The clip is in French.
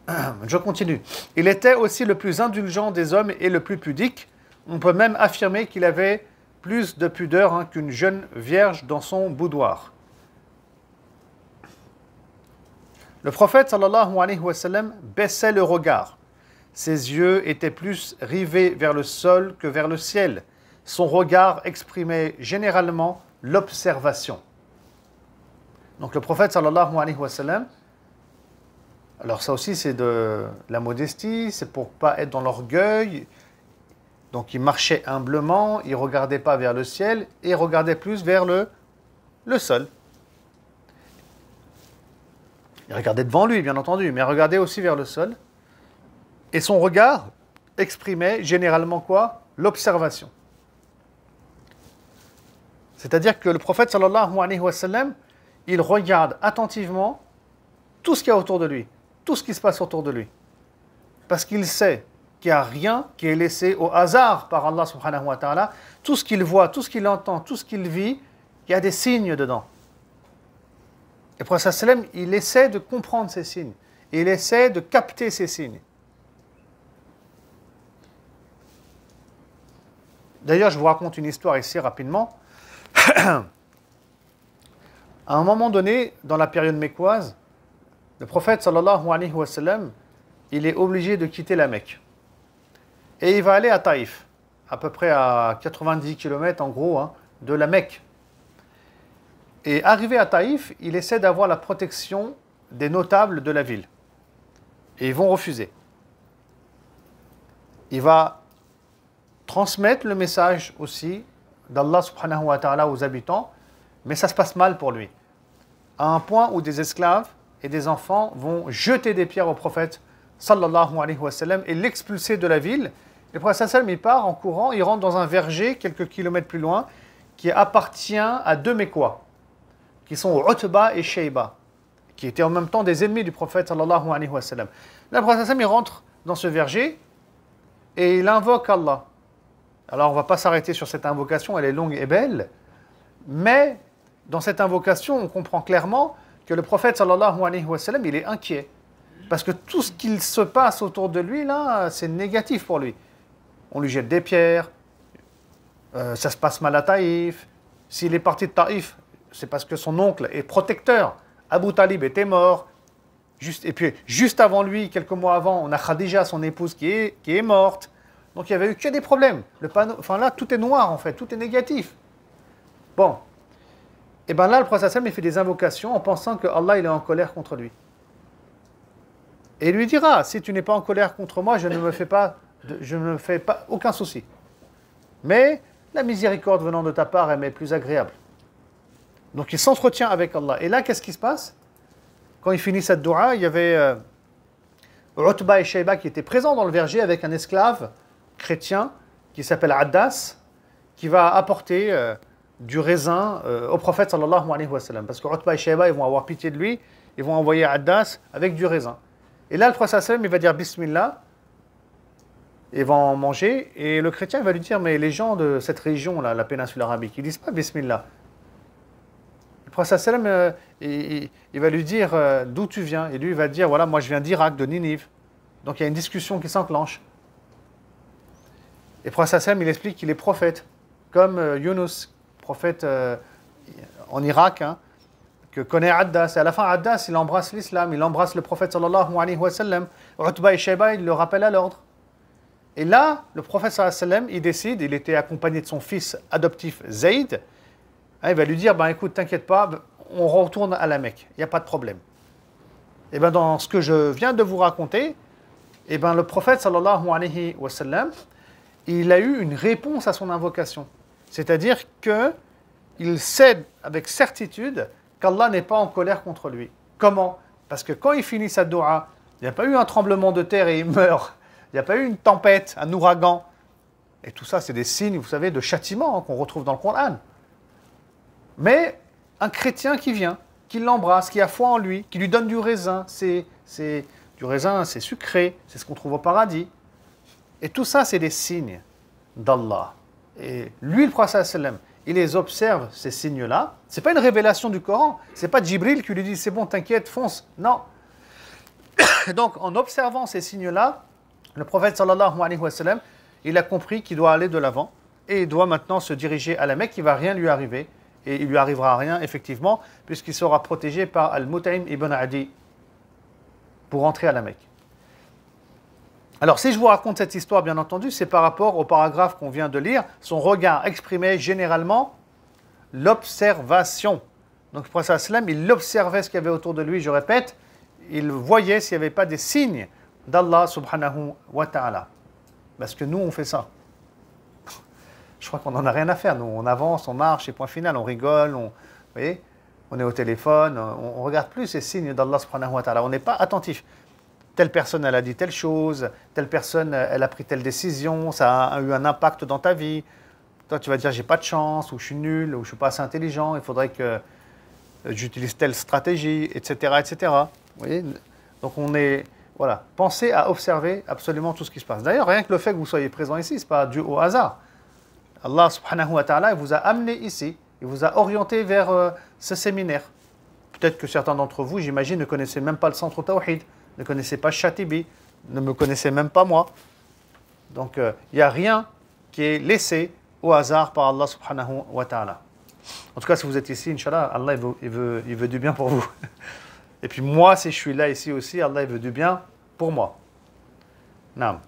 Je continue. Il était aussi le plus indulgent des hommes et le plus pudique. On peut même affirmer qu'il avait plus de pudeur qu'une jeune vierge dans son boudoir. Le prophète sallallahu alayhi wa sallam baissait le regard. Ses yeux étaient plus rivés vers le sol que vers le ciel. Son regard exprimait généralement l'observation. Donc le prophète sallallahu alayhi wa sallam, alors ça aussi c'est de la modestie, c'est pour pas être dans l'orgueil. Donc il marchait humblement, il ne regardait pas vers le ciel et il regardait plus vers le sol. Il regardait devant lui, bien entendu, mais il regardait aussi vers le sol. Et son regard exprimait généralement quoi? L'observation. C'est-à-dire que le prophète sallallahu alayhi wa sallam, il regarde attentivement tout ce qu'il y a autour de lui, tout ce qui se passe autour de lui. Parce qu'il sait qu'il n'y a rien qui est laissé au hasard par Allah subhanahu wa ta'ala. Tout ce qu'il voit, tout ce qu'il entend, tout ce qu'il vit, il y a des signes dedans. Et le prophète sallallahu alayhi wa sallam, il essaie de comprendre ces signes. Il essaie de capter ces signes. D'ailleurs, je vous raconte une histoire ici rapidement. À un moment donné, dans la période mécoise, le prophète sallallahu alayhi wa sallam, il est obligé de quitter la Mecque. Et il va aller à Taïf, à peu près à 90 km en gros de la Mecque. Et arrivé à Taïf, il essaie d'avoir la protection des notables de la ville. Et ils vont refuser. Il va transmettre le message aussi d'Allah subhanahu wa ta'ala aux habitants, mais ça se passe mal pour lui. À un point où des esclaves et des enfants vont jeter des pierres au prophète sallallahu alayhi wa sallam et l'expulser de la ville. Le prophète sallallahu alayhi wa sallam, il part en courant, il rentre dans un verger quelques kilomètres plus loin qui appartient à deux Mécois, qui sont Utba et Shayba, qui étaient en même temps des ennemis du prophète sallallahu alayhi wa sallam. Là, le prophète sallallahu alayhi wa sallam, il rentre dans ce verger et il invoque Allah. Alors, on ne va pas s'arrêter sur cette invocation, elle est longue et belle, mais dans cette invocation, on comprend clairement que le prophète sallallahu alayhi wa sallam, il est inquiet. Parce que tout ce qu'il se passe autour de lui, là, c'est négatif pour lui. On lui jette des pierres, ça se passe mal à Taïf. S'il est parti de Taïf, c'est parce que son oncle est protecteur. Abu Talib était mort. Et puis, juste avant lui, quelques mois avant, on a Khadija, son épouse, qui est morte. Donc, il n'y avait eu que des problèmes. Là, tout est noir, en fait. Tout est négatif. Bon. Et bien là, le prophète sallam, il fait des invocations en pensant que Allah, il est en colère contre lui. Et il lui dira, si tu n'es pas en colère contre moi, je ne me fais pas aucun souci. Mais la miséricorde venant de ta part, elle m'est plus agréable. Donc, il s'entretient avec Allah. Et là, qu'est-ce qui se passe? Quand il finit cette dua, il y avait Utba et Shayba qui étaient présents dans le verger avec un esclave chrétien qui s'appelle Addas, qui va apporter du raisin au prophète sallallahu alayhi wa sallam. Parce que Utba et Shayba, ils vont avoir pitié de lui, ils vont envoyer Addas avec du raisin. Et là, le prophète sallallahu alayhi wa sallam, il va dire Bismillah, ils vont en manger, et le chrétien il va lui dire, mais les gens de cette région-là, la péninsule arabique, ils disent pas Bismillah. Le prophète sallallahu alayhi wa sallam, il va lui dire d'où tu viens, et lui il va dire, voilà, moi je viens d'Irak, de Ninive. Donc il y a une discussion qui s'enclenche. Et le prophète sallallahu alayhi wa sallam, il explique qu'il est prophète, comme Yunus, prophète en Irak, que connaît Addas. Et à la fin, Addas, il embrasse l'islam, il embrasse le prophète sallallahu alayhi wa sallam. Utba et Shayba, il le rappelle à l'ordre. Et là, le prophète sallallahu alayhi wa sallam, il décide, il était accompagné de son fils adoptif Zayd, il va lui dire, écoute, t'inquiète pas, on retourne à la Mecque, il n'y a pas de problème. Et dans ce que je viens de vous raconter, le prophète sallallahu alayhi wa sallam, il a eu une réponse à son invocation. C'est-à-dire qu'il sait avec certitude qu'Allah n'est pas en colère contre lui. Comment? Parce que quand il finit sa dua, il n'y a pas eu un tremblement de terre et il meurt. Il n'y a pas eu une tempête, un ouragan. Et tout ça, c'est des signes, vous savez, de châtiment qu'on retrouve dans le Coran. Mais un chrétien qui vient, qui l'embrasse, qui a foi en lui, qui lui donne du raisin, du raisin, c'est sucré, c'est ce qu'on trouve au paradis. Et tout ça, c'est des signes d'Allah. Et lui, le prophète sallam, il les observe, ces signes-là. Ce n'est pas une révélation du Coran. Ce n'est pas Djibril qui lui dit, c'est bon, t'inquiète, fonce. Non. Donc, en observant ces signes-là, le prophète sallallahu alayhi wa sallam, il a compris qu'il doit aller de l'avant et il doit maintenant se diriger à la Mecque, il ne va rien lui arriver. Et il ne lui arrivera rien, effectivement, puisqu'il sera protégé par Al-Mut'im ibn Adi pour entrer à la Mecque. Alors, si je vous raconte cette histoire, bien entendu, c'est par rapport au paragraphe qu'on vient de lire. Son regard exprimait généralement l'observation. Donc, le prophète sallam, il observait ce qu'il y avait autour de lui, je répète, il voyait s'il n'y avait pas des signes d'Allah subhanahu wa ta'ala. Parce que nous, on fait ça. Je crois qu'on n'en a rien à faire. Nous, on avance, on marche, et point final, on rigole, vous voyez, on est au téléphone, on ne regarde plus ces signes d'Allah subhanahu wa ta'ala. On n'est pas attentif. Telle personne, elle a dit telle chose, telle personne, elle a pris telle décision, ça a eu un impact dans ta vie. Toi, tu vas dire, j'ai pas de chance, ou je suis nul, ou je ne suis pas assez intelligent, il faudrait que j'utilise telle stratégie, etc., etc. Vous voyez. Donc, voilà. Pensez à observer absolument tout ce qui se passe. D'ailleurs, rien que le fait que vous soyez présent ici, ce n'est pas dû au hasard. Allah subhanahu wa ta'ala vous a amené ici, il vous a orienté vers ce séminaire. Peut-être que certains d'entre vous, j'imagine, ne connaissaient même pas le centre Tawhid, ne connaissaient pas Shatibi, ne me connaissaient même pas moi. Donc, il n'y a rien qui est laissé au hasard par Allah subhanahu wa ta'ala. En tout cas, si vous êtes ici, Inch'Allah, Allah il veut du bien pour vous. Et puis moi, si je suis là ici aussi, Allah il veut du bien pour moi. Naam.